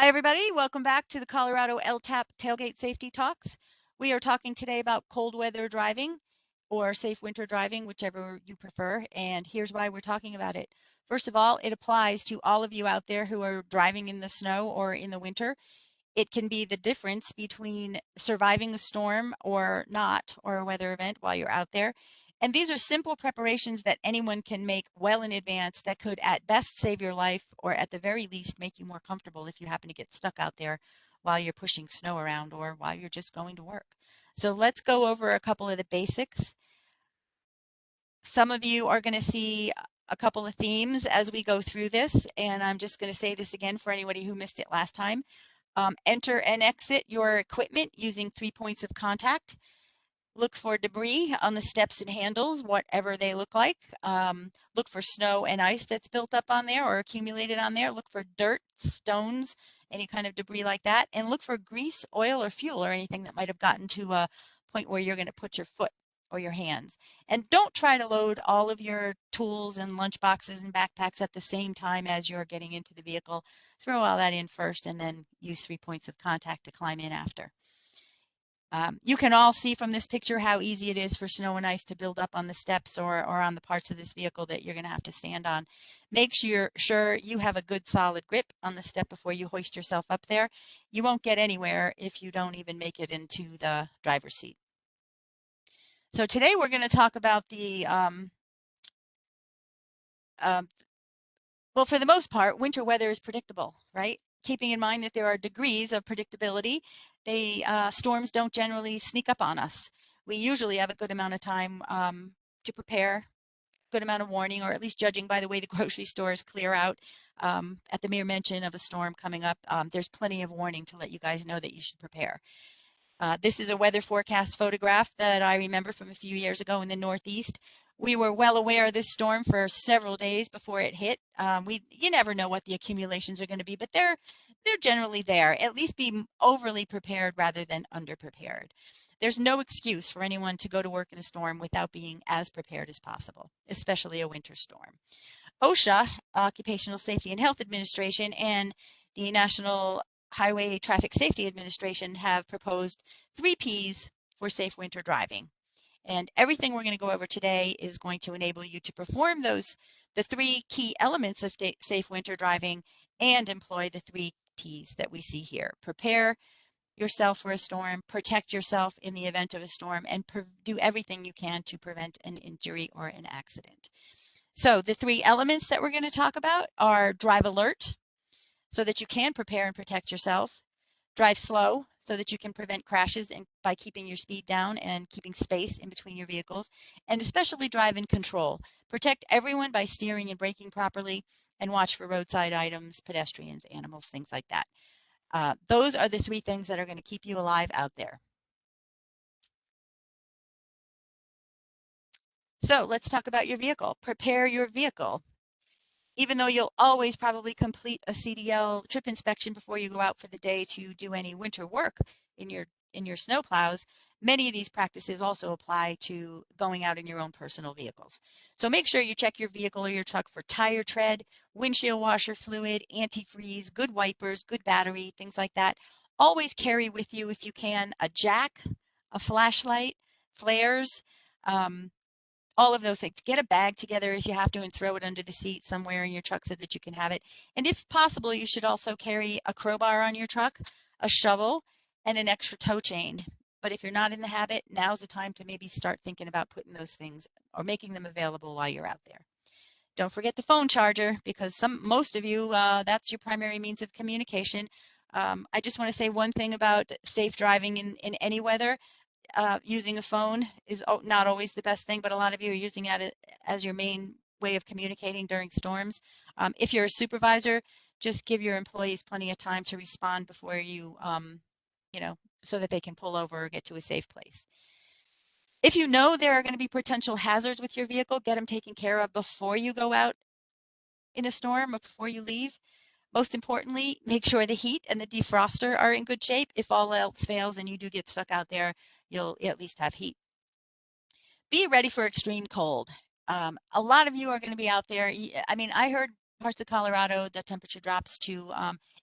Hi, everybody. Welcome back to the Colorado LTAP Tailgate Safety Talks. We are talking today about cold weather driving or safe winter driving, whichever you prefer. And here's why we're talking about it. First of all, it applies to all of you out there who are driving in the snow or in the winter. It can be the difference between surviving a storm or not, or a weather event while you're out there. And these are simple preparations that anyone can make well in advance that could at best save your life or at the very least make you more comfortable if you happen to get stuck out there while you're pushing snow around or while you're just going to work. So let's go over a couple of the basics. Some of you are going to see a couple of themes as we go through this, and I'm just going to say this again for anybody who missed it last time. Enter and exit your equipment using 3 points of contact. Look for debris on the steps and handles, whatever they look like. Look for snow and ice that's built up on there or accumulated on there. Look for dirt, stones, any kind of debris like that. And look for grease, oil, or fuel or anything that might have gotten to a point where you're going to put your foot or your hands. And don't try to load all of your tools and lunch boxes and backpacks at the same time as you're getting into the vehicle. Throw all that in first and then use 3 points of contact to climb in after. You can all see from this picture how easy it is for snow and ice to build up on the steps or on the parts of this vehicle that you're going to have to stand on. Make sure you have a good solid grip on the step before you hoist yourself up there. You won't get anywhere if you don't even make it into the driver's seat. So today we're going to talk about well, for the most part, winter weather is predictable, right? Keeping in mind that there are degrees of predictability, storms don't generally sneak up on us. We usually have a good amount of time to prepare, good amount of warning, or at least judging by the way the grocery stores clear out at the mere mention of a storm coming up. There's plenty of warning to let you guys know that you should prepare. This is a weather forecast photograph that I remember from a few years ago in the Northeast. We were well aware of this storm for several days before it hit. You never know what the accumulations are going to be, but they're generally there. At least be overly prepared rather than underprepared. There's no excuse for anyone to go to work in a storm without being as prepared as possible, especially a winter storm. OSHA, Occupational Safety and Health Administration, and the National Highway Traffic Safety Administration have proposed 3 Ps for safe winter driving. And everything we're going to go over today is going to enable you to perform the 3 key elements of safe winter driving and employ the 3 Ps that we see here. Prepare yourself for a storm, protect yourself in the event of a storm, and do everything you can to prevent an injury or an accident. So the 3 elements that we're going to talk about are drive alert, so that you can prepare and protect yourself. Drive slow, so that you can prevent crashes by keeping your speed down and keeping space in between your vehicles. And especially drive in control. Protect everyone by steering and braking properly, and watch for roadside items, pedestrians, animals, things like that. Those are the 3 things that are going to keep you alive out there. So let's talk about your vehicle. Prepare your vehicle. Even though you'll always probably complete a CDL trip inspection before you go out for the day to do any winter work in your snow plows, many of these practices also apply to going out in your own personal vehicles. So make sure you check your vehicle or your truck for tire tread, windshield washer fluid, antifreeze, good wipers, good battery, things like that. Always carry with you, if you can, a jack, a flashlight, flares, all of those things. Get a bag together if you have to and throw it under the seat somewhere in your truck so that you can have it. And if possible, you should also carry a crowbar on your truck, a shovel, and an extra tow chain. But if you're not in the habit, now's the time to maybe start thinking about putting those things or making them available while you're out there. Don't forget the phone charger, because most of you, that's your primary means of communication. I just want to say one thing about safe driving in any weather. Using a phone is not always the best thing, but a lot of you are using it as your main way of communicating during storms. If you're a supervisor, just give your employees plenty of time to respond before so that they can pull over or get to a safe place. If you know there are going to be potential hazards with your vehicle, get them taken care of before you go out in a storm or before you leave. Most importantly, make sure the heat and the defroster are in good shape. If all else fails and you do get stuck out there, you'll at least have heat. Be ready for extreme cold. A lot of you are going to be out there. I mean, I heard parts of Colorado, the temperature drops to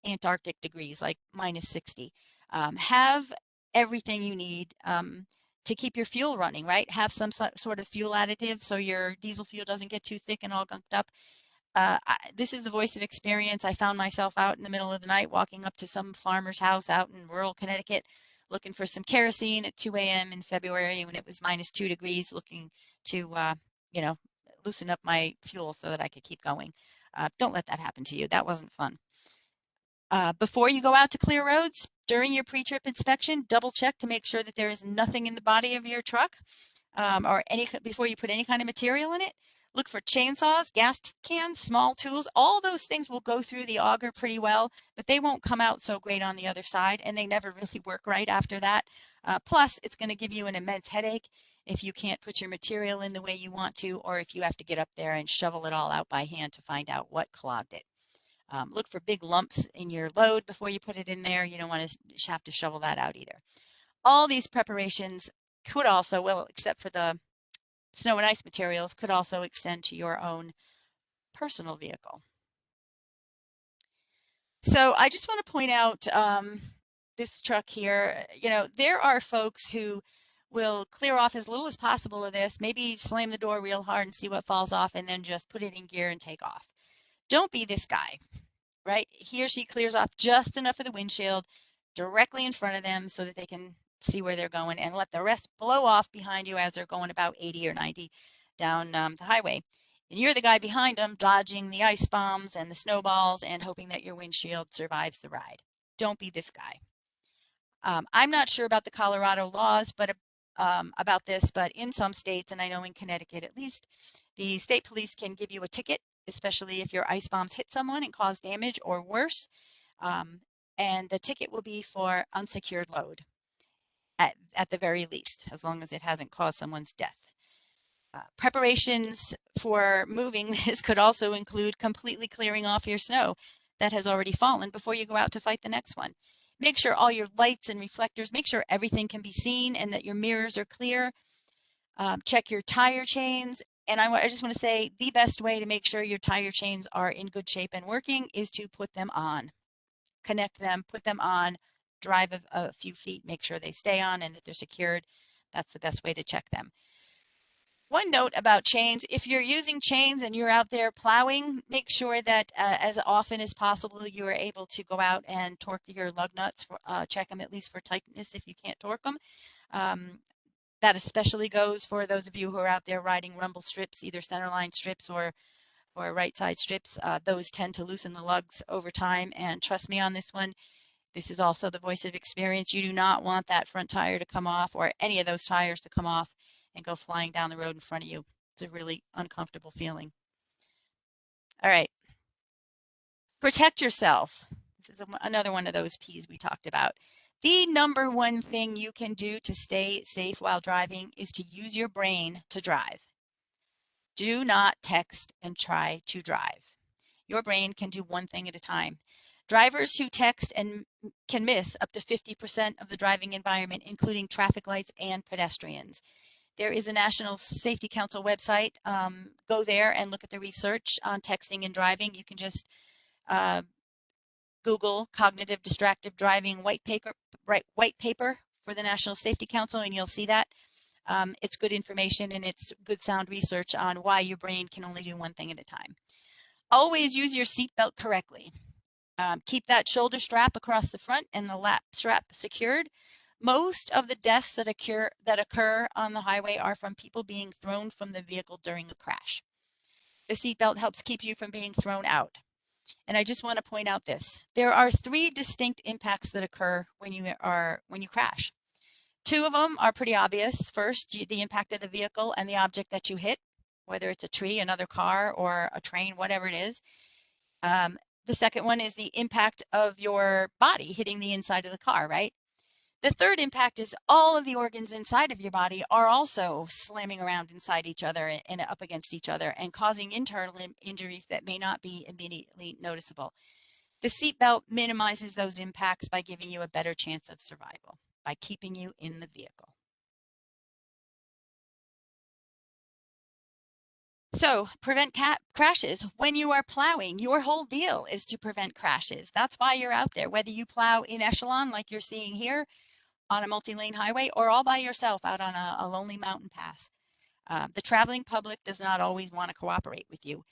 Antarctic degrees, like -60. Have everything you need to keep your fuel running, right? Have some sort of fuel additive so your diesel fuel doesn't get too thick and all gunked up. This is the voice of experience. I found myself out in the middle of the night walking up to some farmer's house out in rural Connecticut looking for some kerosene at 2 a.m. in February when it was -2 degrees, looking to, you know, loosen up my fuel so that I could keep going. Don't let that happen to you. That wasn't fun. Before you go out to clear roads, during your pre-trip inspection, double check to make sure that there is nothing in the body of your truck or before you put any kind of material in it. Look for chainsaws, gas cans, small tools. All those things will go through the auger pretty well, but they won't come out so great on the other side, and they never really work right after that. Plus, it's going to give you an immense headache if you can't put your material in the way you want to, or if you have to get up there and shovel it all out by hand to find out what clogged it. Look for big lumps in your load before you put it in there. You don't want to have to shovel that out either. All these preparations could also, well, except for the snow and ice materials, could also extend to your own personal vehicle. So I just want to point out this truck here. You know, there are folks who will clear off as little as possible of this, maybe slam the door real hard and see what falls off, and then just put it in gear and take off. Don't be this guy, right? He or she clears off just enough of the windshield directly in front of them so that they can see where they're going, and let the rest blow off behind you as they're going about 80 or 90 down the highway. And you're the guy behind them dodging the ice bombs and the snowballs and hoping that your windshield survives the ride. Don't be this guy. I'm not sure about the Colorado laws, but about this, but in some states, and I know in Connecticut at least, the state police can give you a ticket, especially if your ice bombs hit someone and cause damage or worse. And the ticket will be for unsecured load at the very least, as long as it hasn't caused someone's death. Preparations for moving this could also include completely clearing off your snow that has already fallen before you go out to fight the next one. Make sure all your lights and reflectors, make sure everything can be seen and that your mirrors are clear. Check your tire chains. And I just want to say the best way to make sure your tire chains are in good shape and working is to put them on. Connect them, put them on, drive a few feet, make sure they stay on and that they're secured. That's the best way to check them. One note about chains, if you're using chains and you're out there plowing, make sure that as often as possible you are able to go out and torque your lug nuts, check them at least for tightness if you can't torque them. That especially goes for those of you who are out there riding rumble strips, either centerline strips or right side strips. Those tend to loosen the lugs over time, and trust me on this one, this is also the voice of experience. You do not want that front tire to come off, or any of those tires to come off and go flying down the road in front of you. It's a really uncomfortable feeling. All right. Protect yourself. This is another one of those P's we talked about. The number one thing you can do to stay safe while driving is to use your brain to drive. Do not text and try to drive. Your brain can do one thing at a time. Drivers who text and can miss up to 50% of the driving environment, including traffic lights and pedestrians. There is a National Safety Council website. Go there and look at the research on texting and driving. You can just Google cognitive distracted driving white paper for the National Safety Council, and you'll see that. It's good information and it's good sound research on why your brain can only do one thing at a time. Always use your seatbelt correctly. Keep that shoulder strap across the front and the lap strap secured. Most of the deaths that occur on the highway are from people being thrown from the vehicle during a crash. The seatbelt helps keep you from being thrown out. And I just want to point out this. There are 3 distinct impacts that occur when you crash. 2 of them are pretty obvious. First, the impact of the vehicle and the object that you hit, whether it's a tree, another car, or a train, whatever it is. The second one is the impact of your body hitting the inside of the car, right? The third impact is all of the organs inside of your body are also slamming around inside each other and up against each other and causing internal injuries that may not be immediately noticeable. The seatbelt minimizes those impacts by giving you a better chance of survival, by keeping you in the vehicle. So prevent crashes. When you are plowing, your whole deal is to prevent crashes. That's why you're out there, whether you plow in echelon like you're seeing here on a multi-lane highway or all by yourself out on a lonely mountain pass. The traveling public does not always want to cooperate with you.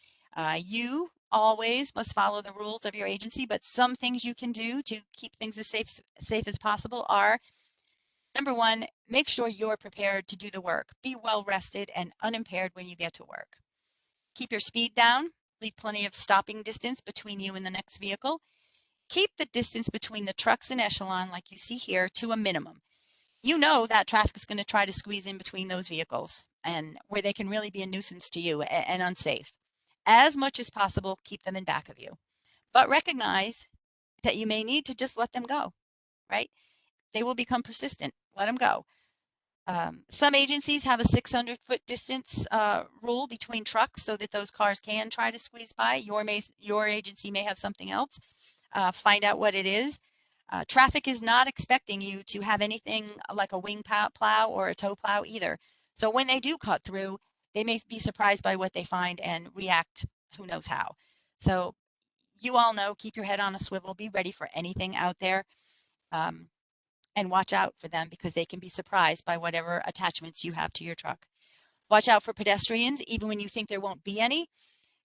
You always must follow the rules of your agency, but some things you can do to keep things as safe as possible are: number one, make sure you're prepared to do the work. Be well rested and unimpaired when you get to work. Keep your speed down. Leave plenty of stopping distance between you and the next vehicle. Keep the distance between the trucks and echelon, like you see here, to a minimum. You know that traffic is going to try to squeeze in between those vehicles and where they can really be a nuisance to you and unsafe. As much as possible, keep them in back of you. But recognize that you may need to just let them go, right? They will become persistent. Let them go. Some agencies have a 600-foot distance rule between trucks so that those cars can try to squeeze by. Your agency may have something else. Find out what it is. Traffic is not expecting you to have anything like a wing plow or a tow plow either. So when they do cut through, they may be surprised by what they find and react who knows how. So you all know, keep your head on a swivel, be ready for anything out there. And watch out for them because they can be surprised by whatever attachments you have to your truck. Watch out for pedestrians, even when you think there won't be any.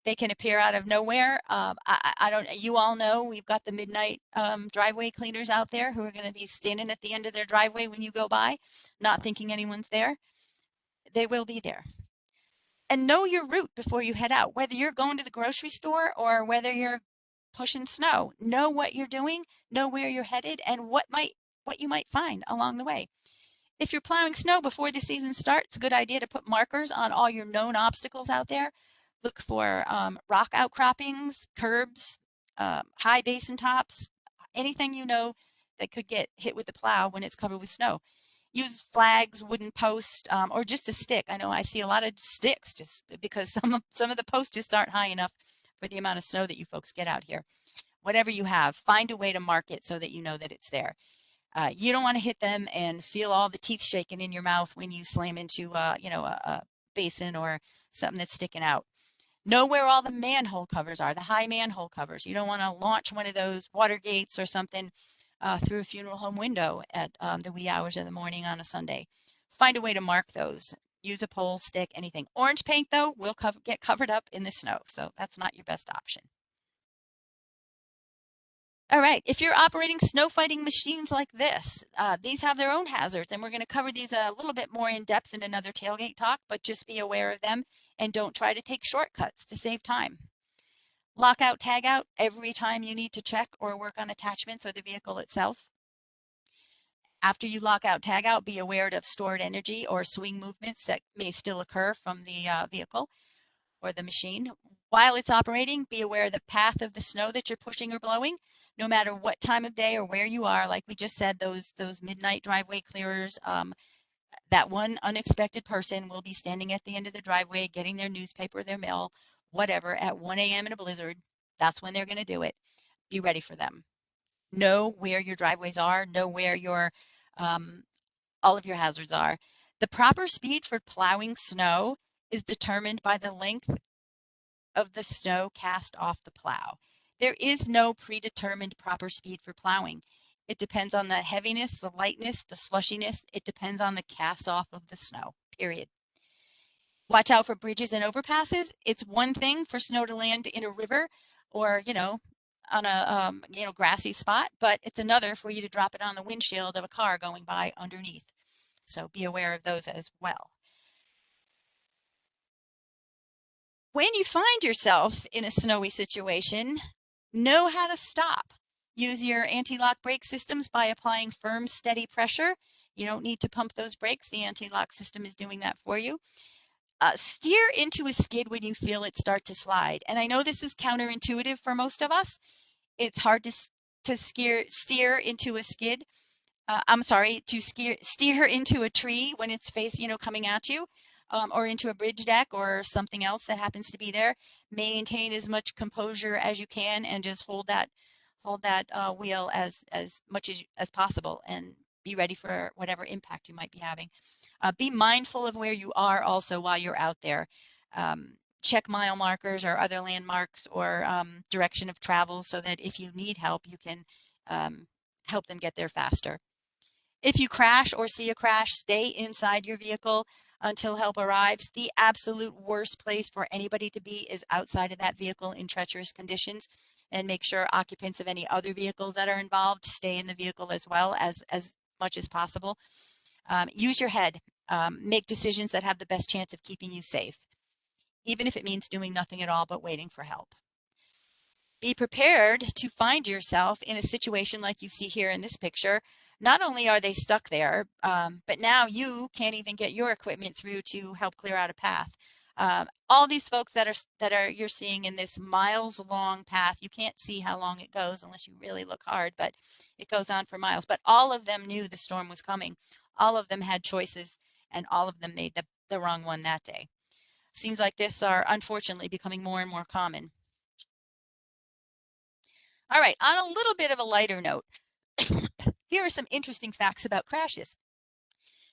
They can appear out of nowhere. I don't. You all know we've got the midnight driveway cleaners out there who are going to be standing at the end of their driveway when you go by, not thinking anyone's there. They will be there. And know your route before you head out. Whether you're going to the grocery store or whether you're pushing snow, know what you're doing, know where you're headed, and what you might find along the way. If you're plowing snow before the season starts, good idea to put markers on all your known obstacles out there. Look for rock outcroppings, curbs, high basin tops, anything you know that could get hit with the plow when it's covered with snow. Use flags, wooden posts, or just a stick. I know I see a lot of sticks just because some of the posts just aren't high enough for the amount of snow that you folks get out here. Whatever you have, find a way to mark it so that you know that it's there. You don't want to hit them and feel all the teeth shaking in your mouth when you slam into, a basin or something that's sticking out. Know where all the manhole covers are, the high manhole covers. You don't want to launch one of those water gates or something through a funeral home window at the wee hours of the morning on a Sunday. Find a way to mark those. Use a pole, stick, anything. Orange paint, though, will get covered up in the snow, so that's not your best option. All right, if you're operating snow fighting machines like this, these have their own hazards, and we're going to cover these a little bit more in depth in another tailgate talk, but just be aware of them and don't try to take shortcuts to save time. Lockout, tag out every time you need to check or work on attachments or the vehicle itself. After you lock out, tag out, be aware of stored energy or swing movements that may still occur from the vehicle or the machine. While it's operating, be aware of the path of the snow that you're pushing or blowing, no matter what time of day or where you are. Like we just said, those midnight driveway clearers, that one unexpected person will be standing at the end of the driveway getting their newspaper, their mail, whatever, at 1 a.m. in a blizzard. That's when they're going to do it. Be ready for them. Know where your driveways are. Know where um, all of your hazards are. The proper speed for plowing snow is determined by the length of the snow cast off the plow. There is no predetermined proper speed for plowing. It depends on the heaviness, the lightness, the slushiness. It depends on the cast off of the snow, period. Watch out for bridges and overpasses. It's one thing for snow to land in a river or, on a, grassy spot, but it's another for you to drop it on the windshield of a car going by underneath. So be aware of those as well. When you find yourself in a snowy situation, know how to stop. Use your anti-lock brake systems by applying firm, steady pressure. You don't need to pump those brakes. The anti-lock system is doing that for you. Steer into a skid when you feel it start to slide. And I know this is counterintuitive for most of us. It's hard to steer into a skid. I'm sorry, to steer into a tree when it's coming at you, or into a bridge deck or something else that happens to be there. Maintain as much composure as you can and just hold that wheel as much as possible and be ready for whatever impact you might be having. Be mindful of where you are also while you're out there. check mile markers or other landmarks or direction of travel so that if you need help, you can help them get there faster. If you crash or see a crash, stay inside your vehicle until help arrives. The absolute worst place for anybody to be is outside of that vehicle in treacherous conditions, and make sure occupants of any other vehicles that are involved stay in the vehicle as well as much as possible. Use your head. Make decisions that have the best chance of keeping you safe, even if it means doing nothing at all but waiting for help. Be prepared to find yourself in a situation like you see here in this picture. Not only are they stuck there, but now you can't even get your equipment through to help clear out a path. All these folks that are you're seeing in this miles long path, you can't see how long it goes unless you really look hard, but it goes on for miles. But all of them knew the storm was coming. All of them had choices, and all of them made the wrong one that day. Scenes like this are unfortunately becoming more and more common. All right, on a little bit of a lighter note, here are some interesting facts about crashes.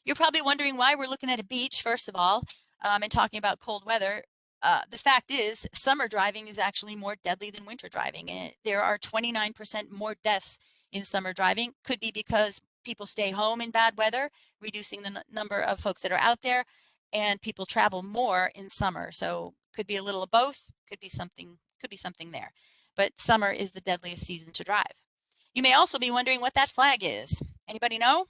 You're probably wondering why we're looking at a beach, first of all, and talking about cold weather. The fact is, summer driving is actually more deadly than winter driving. There are 29% more deaths in summer driving. Could be because people stay home in bad weather, reducing the number of folks that are out there, and people travel more in summer. So could be a little of both. Could be something there. But summer is the deadliest season to drive. You may also be wondering what that flag is. Anybody know?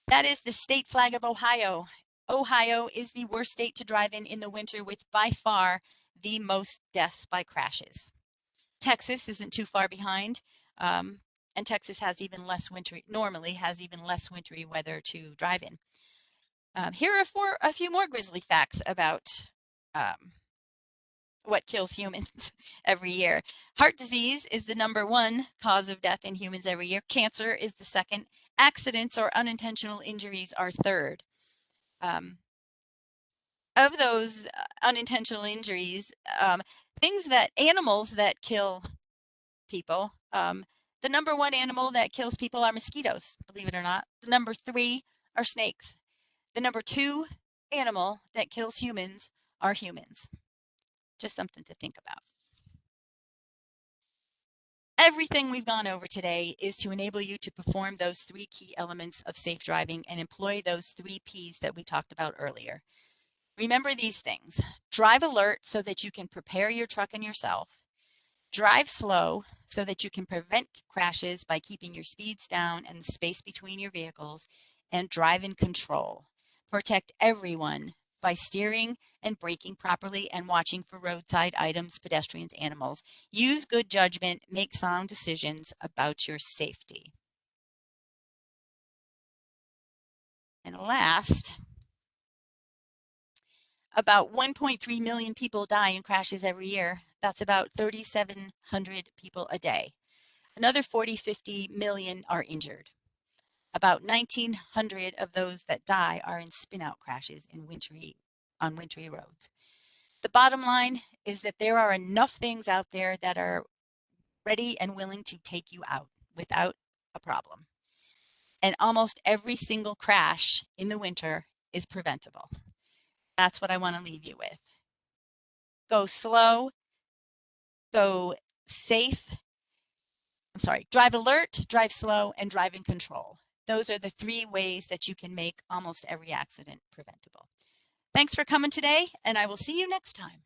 That is the state flag of Ohio. Ohio is the worst state to drive in the winter, with by far the most deaths by crashes. Texas isn't too far behind, and Texas has even less wintry, normally has even less wintry weather to drive in. Here are a few more grisly facts about what kills humans every year. Heart disease is the #1 cause of death in humans every year. Cancer is the second. Accidents or unintentional injuries are third. Of those unintentional injuries, animals that kill people, the #1 animal that kills people are mosquitoes, believe it or not. The #3 are snakes. The #2 animal that kills humans are humans. Just something to think about. Everything we've gone over today is to enable you to perform those 3 key elements of safe driving and employ those 3 P's that we talked about earlier. Remember these things. Drive alert so that you can prepare your truck and yourself. Drive slow so that you can prevent crashes by keeping your speeds down and the space between your vehicles. And drive in control. Protect everyone by steering and braking properly and watching for roadside items, pedestrians, animals. Use good judgment. Make sound decisions about your safety. And last, about 1.3 million people die in crashes every year. That's about 3,700 people a day. Another 50 million are injured. About 1,900 of those that die are in spin-out crashes on wintry roads. The bottom line is that there are enough things out there that are ready and willing to take you out without a problem. And almost every single crash in the winter is preventable. That's what I want to leave you with. Go slow, go safe. Drive alert, drive slow, and drive in control. Those are the 3 ways that you can make almost every accident preventable. Thanks for coming today, and I will see you next time.